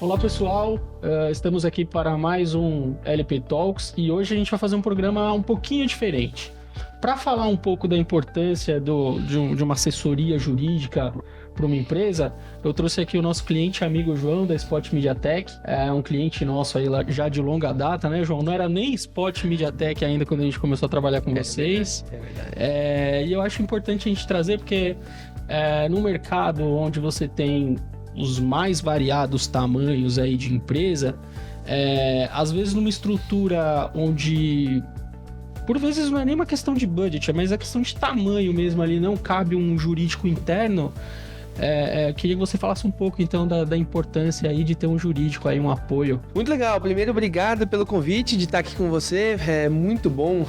Olá pessoal, estamos aqui para mais um LP Talks e hoje a gente vai fazer um programa um pouquinho diferente. Para falar um pouco da importância de uma assessoria jurídica para uma empresa, eu trouxe aqui o nosso cliente amigo João da Spot Mediatek, é um cliente nosso aí já de longa data, né, João? Não era nem Spot Mediatek ainda quando a gente começou a trabalhar com vocês. É verdade. E eu acho importante a gente trazer porque no mercado onde você tem os mais variados tamanhos aí de empresa, às vezes numa estrutura onde, por vezes não é nem uma questão de budget, mas é questão de tamanho mesmo ali, não cabe um jurídico interno. Queria que você falasse um pouco então da importância aí de ter um jurídico aí, um apoio. Muito legal. Primeiro, obrigado pelo convite de estar aqui com você. É muito bom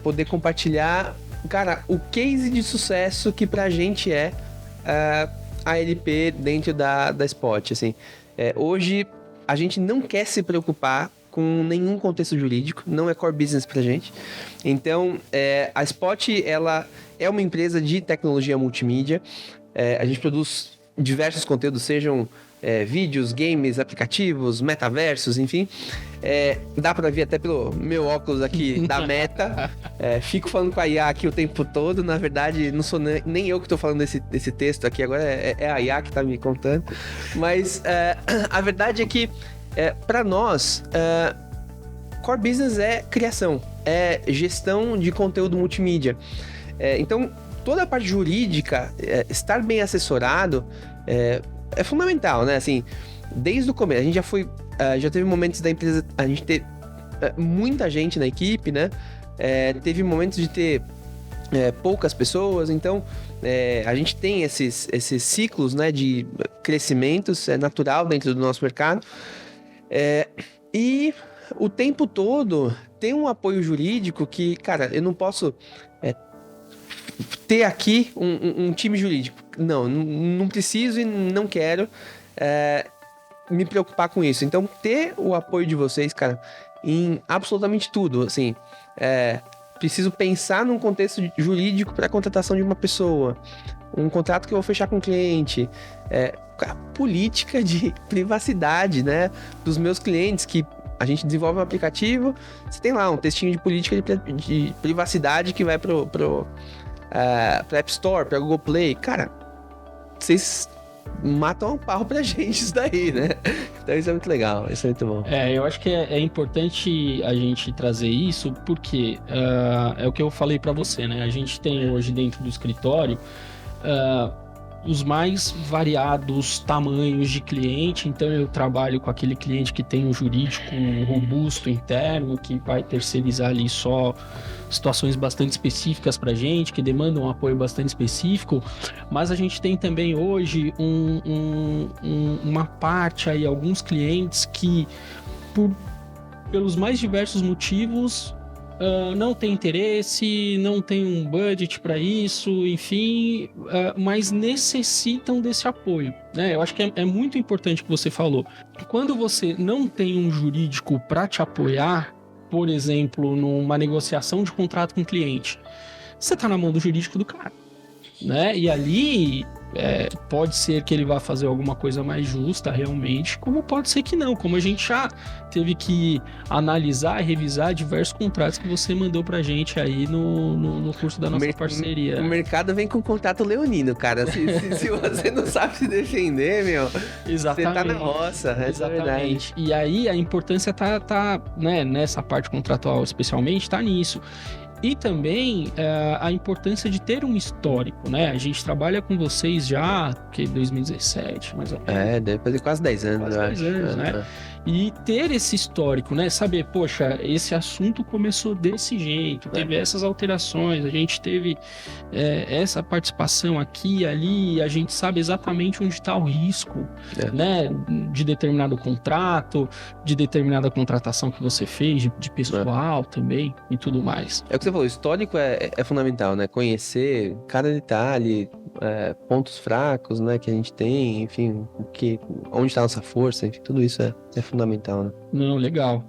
poder compartilhar, cara, o case de sucesso que pra gente a LP dentro da Spot. Assim, hoje a gente não quer se preocupar com nenhum contexto jurídico, não é core business pra gente. Então, a Spot, ela é uma empresa de tecnologia multimídia. A gente produz diversos conteúdos, sejam vídeos, games, aplicativos, metaversos, enfim. Dá pra ver até pelo meu óculos aqui da Meta. Fico falando com a IA aqui o tempo todo. Na verdade, não sou nem eu que tô falando desse texto aqui agora, é a IA que tá me contando. Mas a verdade é que, para nós, core business é criação, é gestão de conteúdo multimídia. Então, toda a parte jurídica, estar bem assessorado é fundamental, né? Assim, desde o começo, a gente já teve momentos da empresa, a gente ter muita gente na equipe, né? Teve momentos de ter poucas pessoas, então a gente tem esses ciclos, né, de crescimentos, é natural dentro do nosso mercado. E o tempo todo tem um apoio jurídico que, cara, eu não posso ter aqui um time jurídico. Não preciso e não quero me preocupar com isso. Então, ter o apoio de vocês, cara, em absolutamente tudo, assim, preciso pensar num contexto jurídico para a contratação de uma pessoa, um contrato que eu vou fechar com o cliente, a política de privacidade, né, dos meus clientes, que a gente desenvolve um aplicativo, você tem lá um textinho de política de privacidade que vai pra App Store, pra Google Play. Cara, vocês matam um pau pra gente isso daí, né? Então isso é muito legal, isso é muito bom. Eu acho que é importante a gente trazer isso porque é o que eu falei pra você, né? A gente tem hoje dentro do escritório os mais variados tamanhos de cliente. Então eu trabalho com aquele cliente que tem um jurídico robusto interno, que vai terceirizar ali só situações bastante específicas pra gente, que demandam um apoio bastante específico, mas a gente tem também hoje uma parte aí, alguns clientes que pelos mais diversos motivos não tem interesse, não tem um budget para isso, enfim, mas necessitam desse apoio, né? Eu acho que é muito importante o que você falou. Quando você não tem um jurídico para te apoiar, por exemplo, numa negociação de contrato com o cliente, você tá na mão do jurídico do cara, né? E ali pode ser que ele vá fazer alguma coisa mais justa realmente, como pode ser que não, como a gente já teve que analisar e revisar diversos contratos que você mandou pra gente aí no curso da nossa parceria. O mercado vem com contrato leonino, cara. Se você não sabe se defender, meu, exatamente, você tá na roça. Exatamente. E aí a importância tá né, nessa parte contratual especialmente, tá nisso. E também a importância de ter um histórico, né? A gente trabalha com vocês já, que 2017, mais ou menos. Deve fazer quase 10 anos, quase 10 anos, né? E ter esse histórico, né? Saber, poxa, esse assunto começou desse jeito, teve essas alterações, a gente teve essa participação aqui e ali, a gente sabe exatamente onde está o risco, né? De determinado contrato, de determinada contratação que você fez, de pessoal também e tudo mais. É o que você falou, histórico é fundamental, né? Conhecer cada detalhe, pontos fracos, né, que a gente tem, enfim, onde está a nossa força, enfim, tudo isso é fundamental, né? Não, legal.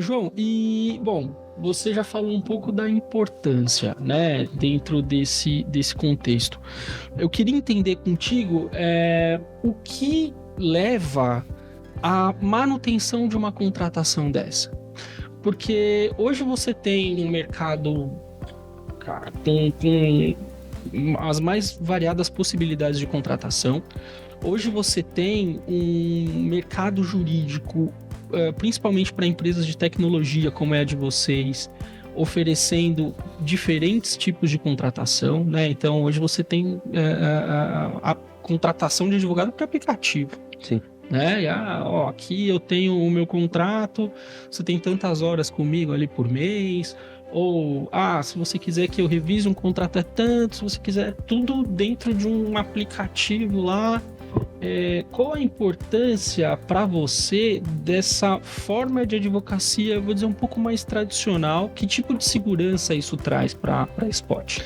João, e, bom, você já falou um pouco da importância, né, dentro desse contexto. Eu queria entender contigo o que leva a manutenção de uma contratação dessa. Porque hoje você tem um mercado, cara, com as mais variadas possibilidades de contratação. Hoje você tem um mercado jurídico, principalmente para empresas de tecnologia, como é a de vocês, oferecendo diferentes tipos de contratação, né? Então, hoje você tem a contratação de advogado por aplicativo. Sim. Né? E, aqui eu tenho o meu contrato, você tem tantas horas comigo ali por mês, ou, se você quiser que eu revise um contrato é tanto, se você quiser, tudo dentro de um aplicativo lá. Qual a importância para você dessa forma de advocacia, eu vou dizer, um pouco mais tradicional? Que tipo de segurança isso traz para a Spot?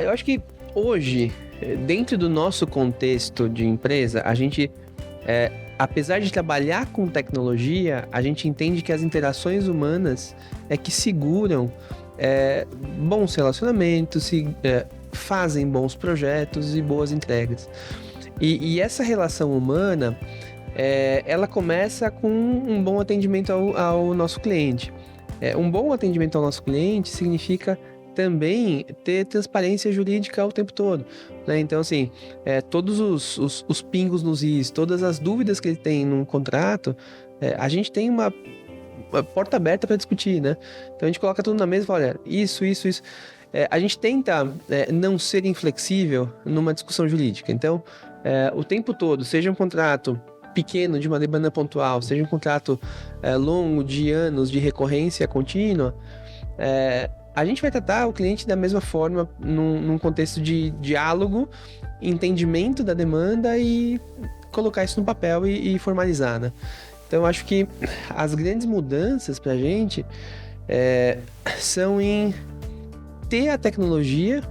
Eu acho que hoje, dentro do nosso contexto de empresa, a gente, apesar de trabalhar com tecnologia, a gente entende que as interações humanas é que seguram bons relacionamentos, fazem bons projetos e boas entregas. E essa relação humana, ela começa com um bom atendimento ao nosso cliente. Um bom atendimento ao nosso cliente significa também ter transparência jurídica o tempo todo, né? Então, assim, todos os pingos nos is, todas as dúvidas que ele tem num contrato, a gente tem uma porta aberta para discutir, né? Então, a gente coloca tudo na mesa e fala, olha, isso. A gente tenta não ser inflexível numa discussão jurídica. Então, o tempo todo, seja um contrato pequeno de uma demanda pontual, seja um contrato longo de anos de recorrência contínua, a gente vai tratar o cliente da mesma forma num contexto de diálogo, entendimento da demanda e colocar isso no papel e formalizar, né? Então, eu acho que as grandes mudanças para a gente são em ter a tecnologia.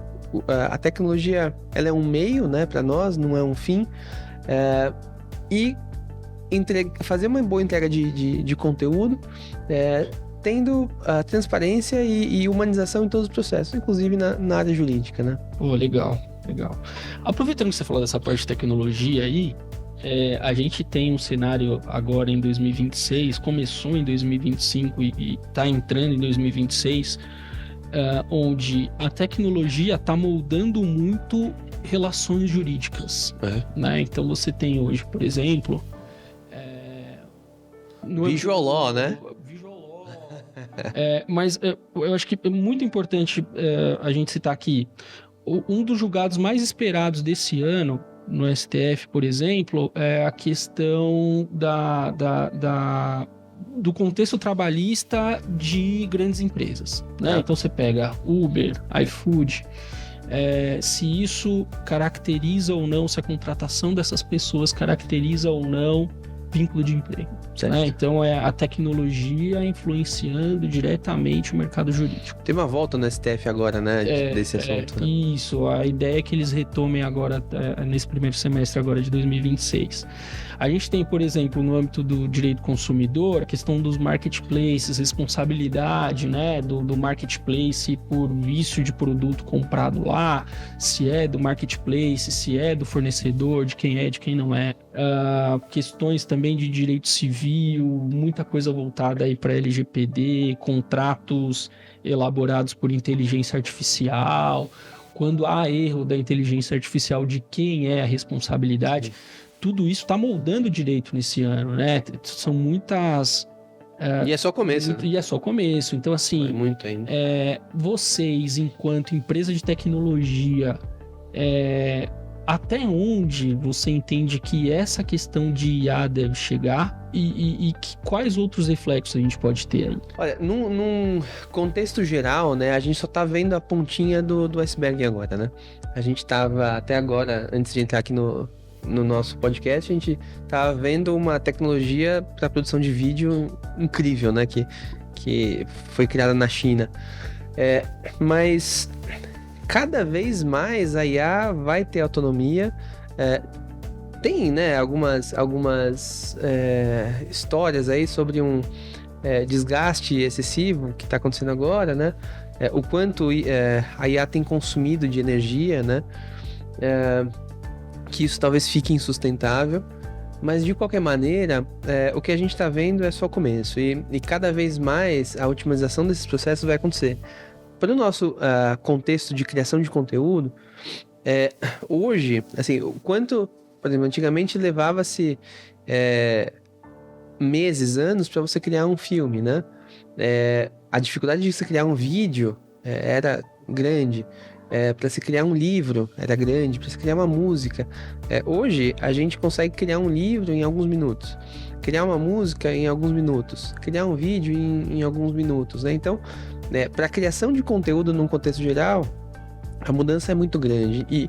A tecnologia, ela é um meio, né, para nós, não é um fim. E fazer uma boa entrega de conteúdo, tendo a transparência e humanização em todos os processos, inclusive na área jurídica, né? Legal. Aproveitando que você falou dessa parte de tecnologia aí, a gente tem um cenário agora em 2026, começou em 2025 e está entrando em 2026, onde a tecnologia está moldando muito relações jurídicas, né? Então você tem hoje, por exemplo, Visual Law, né? Visual Law. Mas eu acho que é muito importante a gente citar aqui um dos julgados mais esperados desse ano no STF, por exemplo, é a questão do contexto trabalhista de grandes empresas, né? Então você pega Uber, iFood, se isso caracteriza ou não, se a contratação dessas pessoas caracteriza ou não vínculo de emprego, né? Então a tecnologia influenciando diretamente o mercado jurídico. Tem uma volta no STF agora, né, desse assunto. Né? Isso, a ideia é que eles retomem agora, nesse primeiro semestre agora de 2026. A gente tem, por exemplo, no âmbito do direito consumidor, a questão dos marketplaces, responsabilidade, né, do marketplace por vício de produto comprado lá, se é do marketplace, se é do fornecedor, de quem não é. Questões também de direito civil, muita coisa voltada aí para LGPD, contratos elaborados por inteligência artificial, quando há erro da inteligência artificial, de quem é a responsabilidade. Tudo isso está moldando o direito nesse ano, né? São muitas... E é só começo. E é só começo. Então, assim... É muito ainda. Vocês, enquanto empresa de tecnologia, até onde você entende que essa questão de IA deve chegar e quais outros reflexos a gente pode ter aí? Olha, num contexto geral, né, a gente só tá vendo a pontinha do iceberg agora, né? A gente tava, até agora, antes de entrar aqui no nosso podcast, a gente tava vendo uma tecnologia para produção de vídeo incrível, né? Que foi criada na China. Mas cada vez mais a IA vai ter autonomia. Tem, né, algumas histórias aí sobre um desgaste excessivo que está acontecendo agora, né? O quanto a IA tem consumido de energia, né? Que isso talvez fique insustentável. Mas, de qualquer maneira, o que a gente está vendo é só o começo. E cada vez mais a otimização desses processos vai acontecer. Para o nosso contexto de criação de conteúdo, hoje, assim, o quanto, por exemplo, antigamente levava-se meses, anos para você criar um filme, né? A dificuldade de você criar um vídeo era grande. Para se criar um livro era grande, para se criar uma música. Hoje a gente consegue criar um livro em alguns minutos, criar uma música em alguns minutos, criar um vídeo em alguns minutos, né? Então, para a criação de conteúdo num contexto geral, a mudança é muito grande. E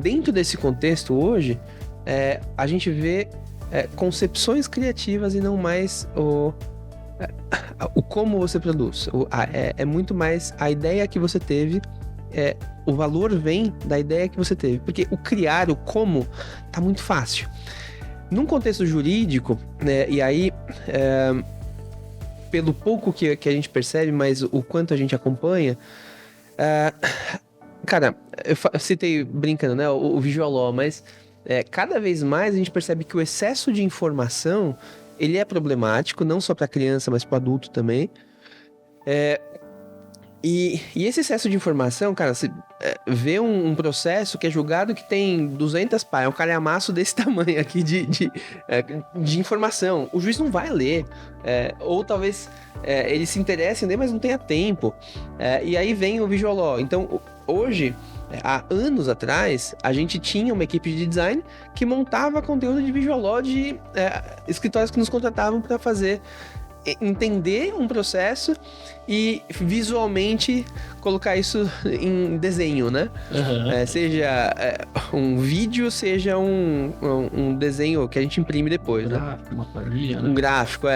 dentro desse contexto hoje, a gente vê concepções criativas e não mais o como você produz. É muito mais a ideia que você teve. O valor vem da ideia que você teve, porque o criar, o como, tá muito fácil. Num contexto jurídico, né, e aí, pelo pouco que a gente percebe, mas o quanto a gente acompanha, cara, eu citei brincando, né, o Visual Law, mas cada vez mais a gente percebe que o excesso de informação, ele é problemático, não só para criança, mas para adulto também. E esse excesso de informação, cara, você vê um processo que é julgado que tem 200 páginas, um calhamaço desse tamanho aqui de informação. O juiz não vai ler, ou talvez ele se interesse em ler, mas não tenha tempo. E aí vem o Visual Law. Então, hoje, há anos atrás, a gente tinha uma equipe de design que montava conteúdo de Visual Law de escritórios que nos contratavam para entender um processo e visualmente colocar isso em desenho, né? Uhum. Seja um vídeo, seja um desenho que a gente imprime depois, né? Uma planilha, né? Um gráfico,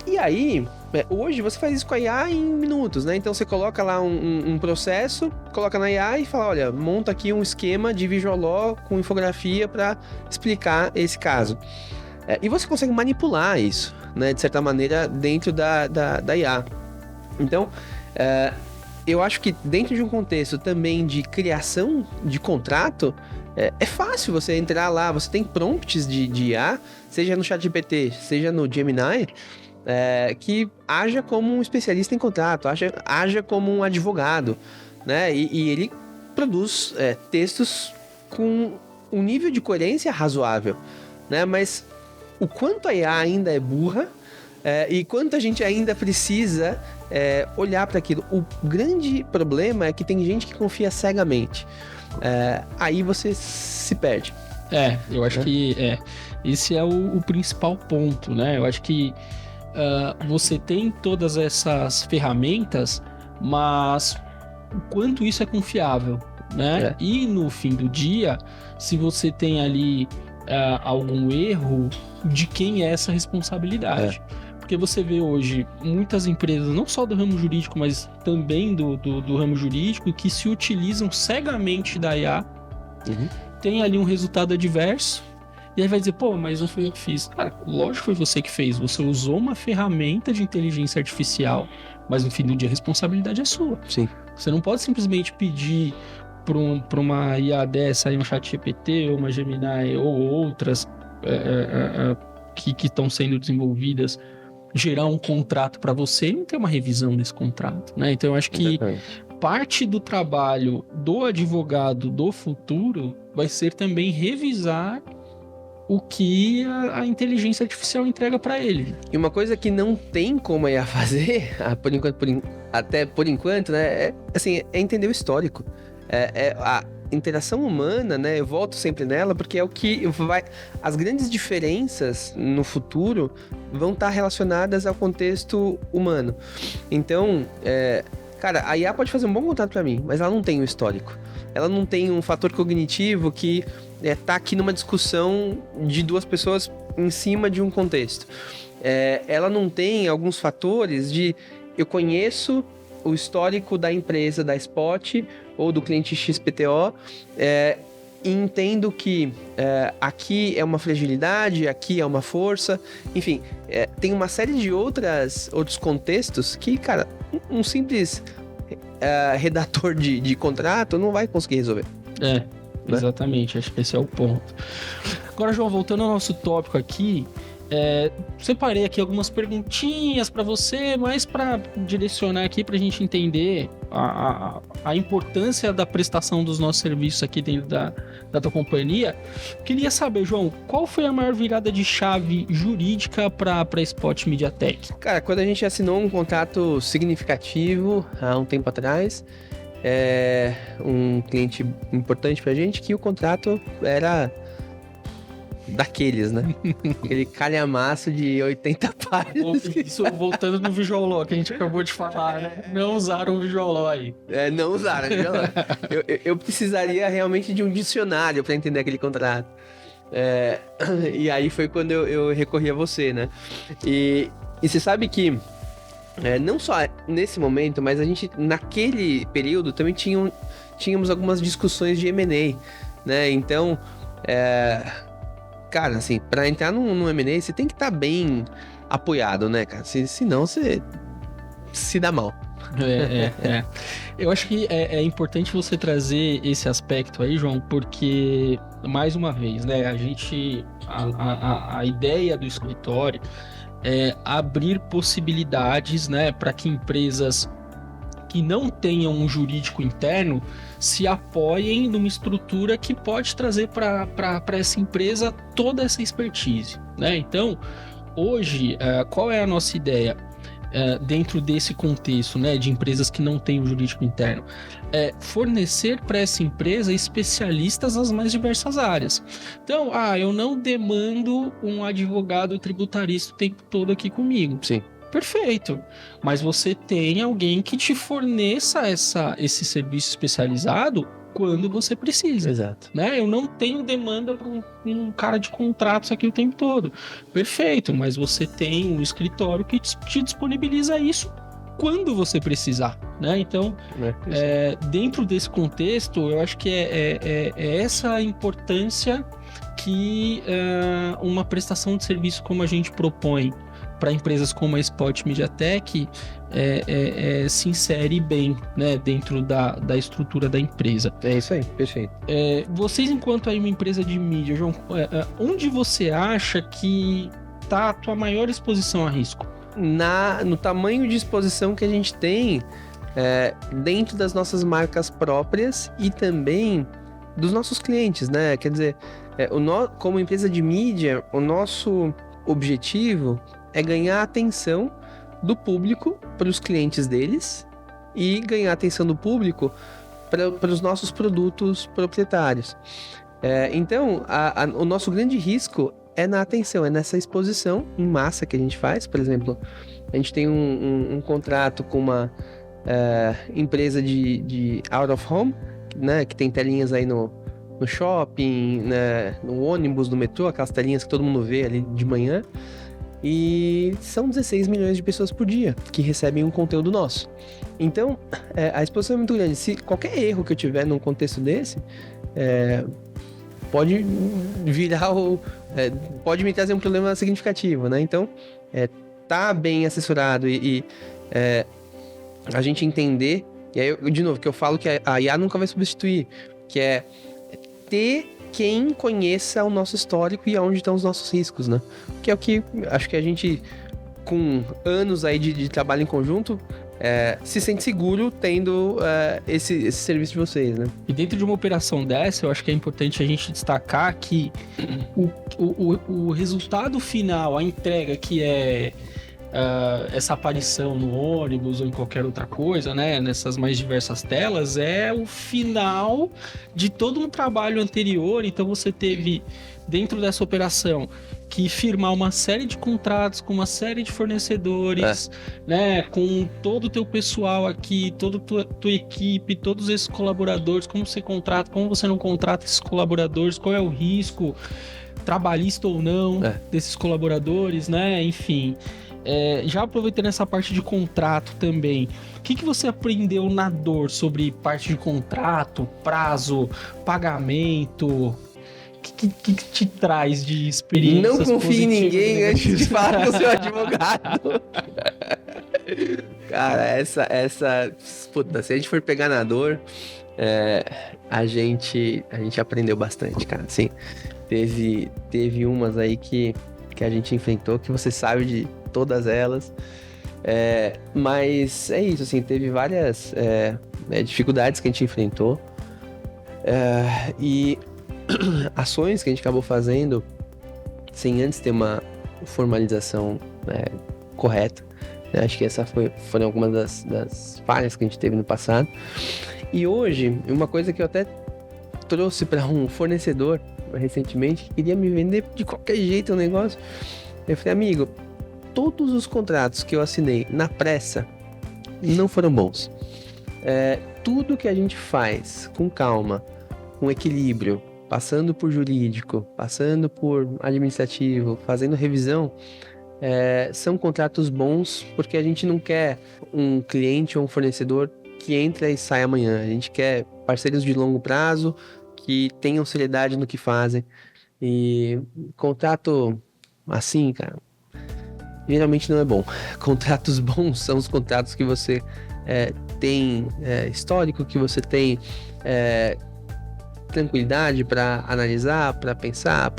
E aí, hoje você faz isso com a IA em minutos, né? Então você coloca lá um processo, coloca na IA e fala, olha, monta aqui um esquema de Visual Law com infografia para explicar esse caso. E você consegue manipular isso, né, de certa maneira, dentro da IA. Então, eu acho que dentro de um contexto também de criação de contrato, é fácil você entrar lá, você tem prompts de IA, seja no ChatGPT, seja no Gemini, que haja como um especialista em contrato, haja como um advogado, né, e ele produz textos com um nível de coerência razoável, né, mas o quanto a IA ainda é burra e quanto a gente ainda precisa olhar para aquilo. O grande problema é que tem gente que confia cegamente. Aí você se perde. Eu acho que esse é o principal ponto, né? Eu acho que você tem todas essas ferramentas, mas o quanto isso é confiável, né? E no fim do dia, se você tem ali algum erro, de quem é essa responsabilidade? Porque você vê hoje muitas empresas, não só do ramo jurídico, mas também do ramo jurídico, que se utilizam cegamente da IA, tem ali um resultado adverso, e aí vai dizer, pô, mas não foi eu que fiz. Cara, lógico que foi você que fez, você usou uma ferramenta de inteligência artificial, mas no fim do dia a responsabilidade é sua. Sim. Você não pode simplesmente pedir para uma IA dessa, aí um ChatGPT, ou uma Gemini, ou outras que estão sendo desenvolvidas, gerar um contrato para você e não ter uma revisão desse contrato, né? Então eu acho que parte do trabalho do advogado do futuro vai ser também revisar o que a inteligência artificial entrega para ele. E uma coisa que não tem como a IA fazer, até por enquanto, né, é entender o histórico. A interação humana, né, eu volto sempre nela, porque é o que vai... As grandes diferenças no futuro vão estar relacionadas ao contexto humano. Então, cara, a IA pode fazer um bom contrato para mim, mas ela não tem um histórico. Ela não tem um fator cognitivo que tá aqui numa discussão de duas pessoas em cima de um contexto. Ela não tem alguns fatores de... Eu conheço o histórico da empresa, da Spot ou do cliente XPTO, e entendo que aqui é uma fragilidade, aqui é uma força, enfim, tem uma série de outros contextos que, cara, um simples redator de contrato não vai conseguir resolver. Exatamente, acho que esse é o ponto. Agora, João, voltando ao nosso tópico aqui, separei aqui algumas perguntinhas para você, mas para direcionar aqui para a gente entender a importância da prestação dos nossos serviços aqui dentro da tua companhia. Queria saber, João, qual foi a maior virada de chave jurídica para a Spot Mediatek? Cara, quando a gente assinou um contrato significativo há um tempo atrás, um cliente importante pra gente, que o contrato era daqueles, né? Aquele calhamaço de 80 páginas. Isso voltando no Visual Law que a gente acabou de falar, né? Não usaram o Visual Law aí. Não usaram o Visual Law. Eu precisaria realmente de um dicionário para entender aquele contrato. E aí foi quando eu recorri a você, né? E você sabe que não só nesse momento, mas a gente, naquele período, também tínhamos algumas discussões de M&A, né? Então, cara, assim, para entrar num M&A, você tem que estar bem apoiado, né, cara? Senão você se dá mal. Eu acho que é importante você trazer esse aspecto aí, João, porque, mais uma vez, né, a ideia do escritório é abrir possibilidades, né, para que empresas que não tenham um jurídico interno se apoiem numa estrutura que pode trazer para essa empresa toda essa expertise, né? Então, hoje, qual é a nossa ideia dentro desse contexto, né, de empresas que não têm um jurídico interno? Fornecer para essa empresa especialistas nas mais diversas áreas. Então, eu não demando um advogado tributarista o tempo todo aqui comigo. Sim. Perfeito, mas você tem alguém que te forneça esse serviço especializado quando você precisa. Exato. Né? Eu não tenho demanda para um cara de contratos aqui o tempo todo. Perfeito, mas você tem um escritório que te disponibiliza isso quando você precisar, né? Então, dentro desse contexto, eu acho que é essa a importância que uma prestação de serviço como a gente propõe para empresas como a Spot Mediatek se insere bem, né, dentro da estrutura da empresa. É isso aí, perfeito. Vocês, enquanto aí uma empresa de mídia, João, onde você acha que está a tua maior exposição a risco? No tamanho de exposição que a gente tem dentro das nossas marcas próprias e também dos nossos clientes, né? Quer dizer, como empresa de mídia, o nosso objetivo é ganhar a atenção do público para os clientes deles e ganhar a atenção do público para os nossos produtos proprietários. Então, o nosso grande risco é na atenção, é nessa exposição em massa que a gente faz. Por exemplo, a gente tem um contrato com uma empresa de out of home, né, que tem telinhas aí no shopping, né, no ônibus, no metrô, aquelas telinhas que todo mundo vê ali de manhã. E são 16 milhões de pessoas por dia que recebem um conteúdo nosso. Então, a exposição é muito grande. Se qualquer erro que eu tiver num contexto desse, pode virar pode me trazer um problema significativo, né? Então, tá bem assessorado e a gente entender, e aí, de novo, que eu falo que a IA nunca vai substituir, que é ter quem conheça o nosso histórico e aonde estão os nossos riscos, né? Que é o que acho que a gente, com anos aí de trabalho em conjunto, se sente seguro tendo esse serviço de vocês, né? E dentro de uma operação dessa, eu acho que é importante a gente destacar que o resultado final, a entrega, que é essa aparição no ônibus ou em qualquer outra coisa, né, nessas mais diversas telas, é o final de todo um trabalho anterior. Então você teve, dentro dessa operação, que firmar uma série de contratos com uma série de fornecedores, né, com todo o teu pessoal aqui, toda a tua equipe, todos esses colaboradores, como você contrata, como você não contrata esses colaboradores, qual é o risco trabalhista ou não desses colaboradores, né, enfim. Já aproveitando essa parte de contrato também, o que você aprendeu na Dor sobre parte de contrato, prazo, pagamento? O que te traz de experiência? Não confie em ninguém antes de falar com o seu advogado. Cara, puta, se a gente for pegar na Dor, A gente aprendeu bastante, cara. Assim, teve umas aí que a gente enfrentou, que você sabe de todas elas. Mas é isso, assim, teve várias dificuldades que a gente enfrentou. E ações que a gente acabou fazendo sem antes ter uma formalização correta. Acho que essa foram algumas das falhas que a gente teve no passado. E hoje, uma coisa que eu até trouxe para um fornecedor recentemente, que queria me vender de qualquer jeito o negócio. Eu falei, amigo, todos os contratos que eu assinei na pressa não foram bons. Tudo que a gente faz com calma, com equilíbrio, passando por jurídico, passando por administrativo, fazendo revisão, são contratos bons, porque a gente não quer um cliente ou um fornecedor que entra e sai amanhã. A gente quer parceiros de longo prazo, que tenham seriedade no que fazem. E contrato assim, cara, geralmente não é bom. Contratos bons são os contratos que você tem histórico, que você tem tranquilidade para analisar, para pensar,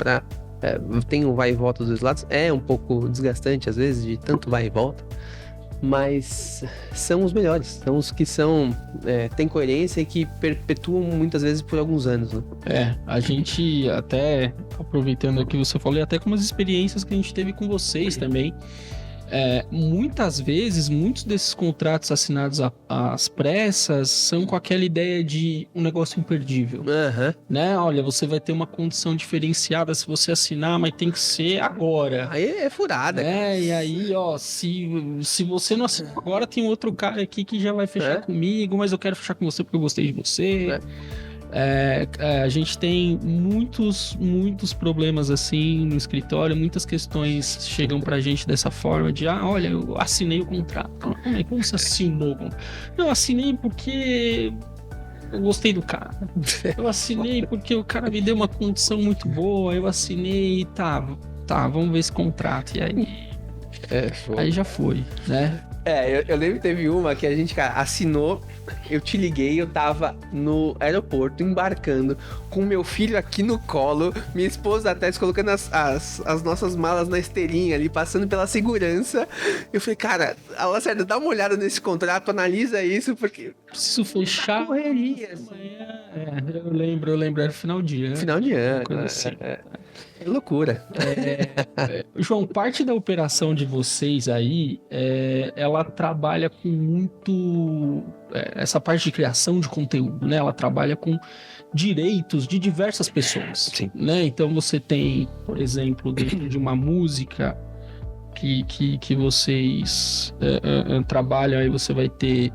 tem um vai e volta dos dois lados. É um pouco desgastante às vezes, de tanto vai e volta, mas são os melhores, são os que têm coerência e que perpetuam muitas vezes por alguns anos, né? A gente até, aproveitando aqui você falou, e até com as experiências que a gente teve com vocês também, muitas vezes, muitos desses contratos assinados às pressas são com aquela ideia de um negócio imperdível. Né? Olha, você vai ter uma condição diferenciada se você assinar, mas tem que ser agora. Aí é furada. E aí, ó, se você não assinar agora, tem outro cara aqui que já vai fechar comigo, mas eu quero fechar com você porque eu gostei de você. A gente tem muitos problemas assim no escritório, muitas questões chegam pra gente dessa forma de, olha, eu assinei o contrato. Como você assinou o contrato? Não, eu assinei porque eu gostei do cara. Eu assinei porque o cara me deu uma condição muito boa, eu assinei e tá, vamos ver esse contrato. E aí, aí já foi, né? Eu lembro que teve uma que a gente, cara, assinou, eu te liguei, eu tava no aeroporto, embarcando, com meu filho aqui no colo, minha esposa até colocando as nossas malas na esteirinha ali, passando pela segurança. Eu falei, cara, Lacerda, dá uma olhada nesse contrato, analisa isso, porque... Preciso fechar. Correria, assim. Eu lembro, era final de ano. Final de ano, coisa assim. É loucura. João, parte da operação de vocês aí, ela trabalha com muito... essa parte de criação de conteúdo, né? Ela trabalha com direitos de diversas pessoas. Sim. Né? Então você tem, por exemplo, dentro de uma música que vocês trabalham, aí você vai ter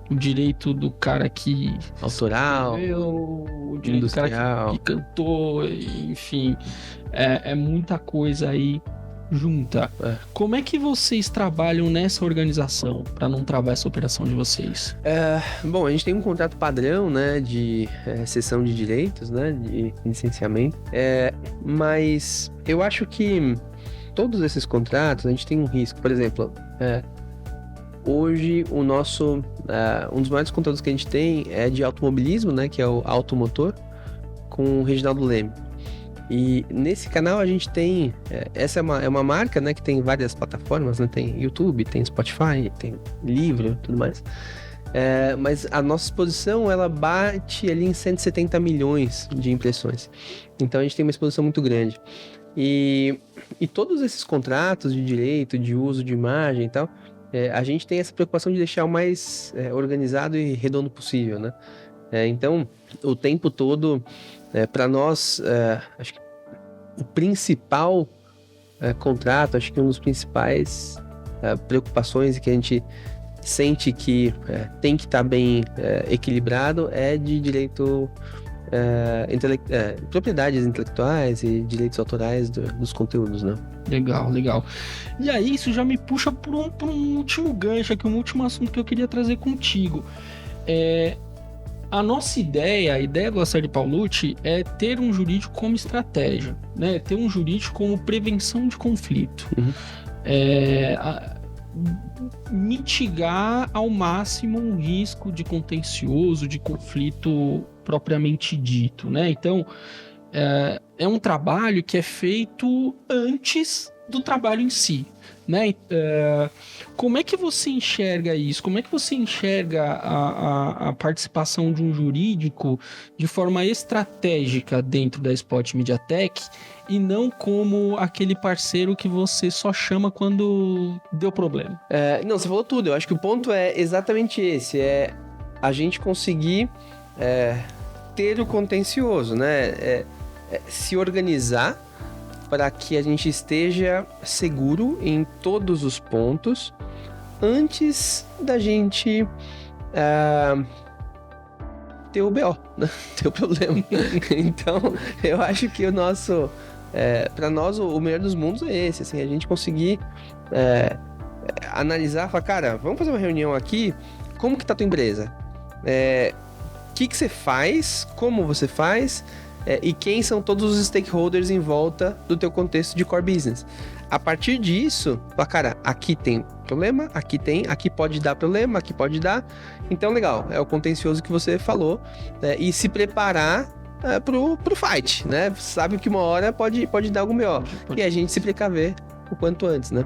o direito do cara que... autoral, o direito do cara que cantou, enfim... É muita coisa aí junta. Como é que vocês trabalham nessa organização para não travar essa operação de vocês? Bom, a gente tem um contrato padrão, né, de cessão de direitos, né, de licenciamento, mas eu acho que todos esses contratos a gente tem um risco. Por exemplo, hoje o nosso um dos maiores conteúdos que a gente tem é de automobilismo, né, que é o Automotor, com o Reginaldo Leme. E nesse canal a gente tem... essa é uma marca, né, que tem várias plataformas, né? Tem YouTube, tem Spotify, tem livro, tudo mais. Mas a nossa exposição, ela bate ali em 170 milhões de impressões. Então a gente tem uma exposição muito grande. E todos esses contratos de direito, de uso de imagem e tal, a gente tem essa preocupação de deixar o mais organizado e redondo possível, né? Então, o tempo todo... para nós, acho que o principal contrato, acho que uma das principais preocupações que a gente sente que tem que estar bem equilibrado é de direito, propriedades intelectuais e direitos autorais dos conteúdos, né? Legal. E aí, isso já me puxa por um último gancho aqui, um último assunto que eu queria trazer contigo. A nossa ideia, a ideia do Lacerda Paulucci é ter um jurídico como estratégia, né? Ter um jurídico como prevenção de conflito. mitigar ao máximo um risco de contencioso, de conflito propriamente dito, né? Então, é um trabalho que é feito antes do trabalho em si, né? Como é que você enxerga isso? Como é que você enxerga a participação de um jurídico de forma estratégica dentro da Spot Mediatek e não como aquele parceiro que você só chama quando deu problema? Não, você falou tudo. Eu acho que o ponto é exatamente esse. É a gente conseguir ter o contencioso, né? Se organizar para que a gente esteja seguro em todos os pontos antes da gente ter o BO, né? Ter o problema. Então, eu acho que o nosso... para nós, o melhor dos mundos é esse, assim, a gente conseguir analisar, falar, cara, vamos fazer uma reunião aqui, como que tá a tua empresa? O que você faz, como você faz... e quem são todos os stakeholders em volta do teu contexto de core business. A partir disso, cara, aqui tem problema, aqui pode dar problema, aqui pode dar. Então, legal, é o contencioso que você falou, e se preparar pro fight, né? Sabe que uma hora pode dar algum BO. E a gente se precaver o quanto antes, né?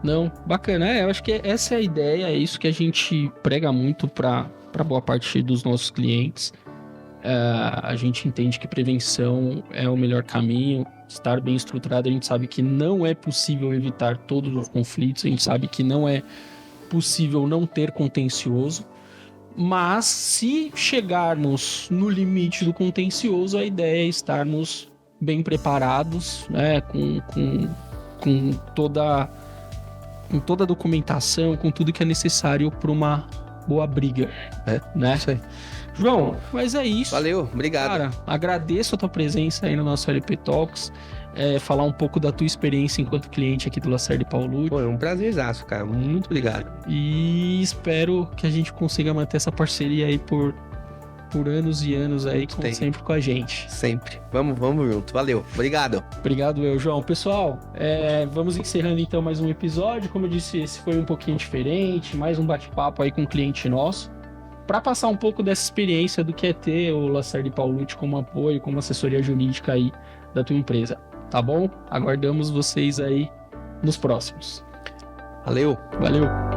Não, bacana. Eu acho que essa é a ideia, é isso que a gente prega muito para boa parte dos nossos clientes. A gente entende que prevenção é o melhor caminho, estar bem estruturado. A gente sabe que não é possível evitar todos os conflitos, a gente sabe que não é possível não ter contencioso, mas se chegarmos no limite do contencioso, a ideia é estarmos bem preparados, né, com toda a documentação, com tudo que é necessário para uma boa briga, né? Isso aí. João, mas é isso. Valeu, obrigado. Cara, agradeço a tua presença aí no nosso LP Talks, falar um pouco da tua experiência enquanto cliente aqui do Lacerda e Paulucci. Pô, é um prazerzaço, cara. Muito obrigado. E espero que a gente consiga manter essa parceria aí por anos e anos aí, sempre com a gente. Sempre. Vamos junto. Valeu. Obrigado. Obrigado, João. Pessoal, vamos encerrando então mais um episódio. Como eu disse, esse foi um pouquinho diferente, mais um bate-papo aí com um cliente nosso, para passar um pouco dessa experiência do que é ter o Lacerda e Paulucci como apoio, como assessoria jurídica aí da tua empresa. Tá bom? Aguardamos vocês aí nos próximos. Valeu. Valeu.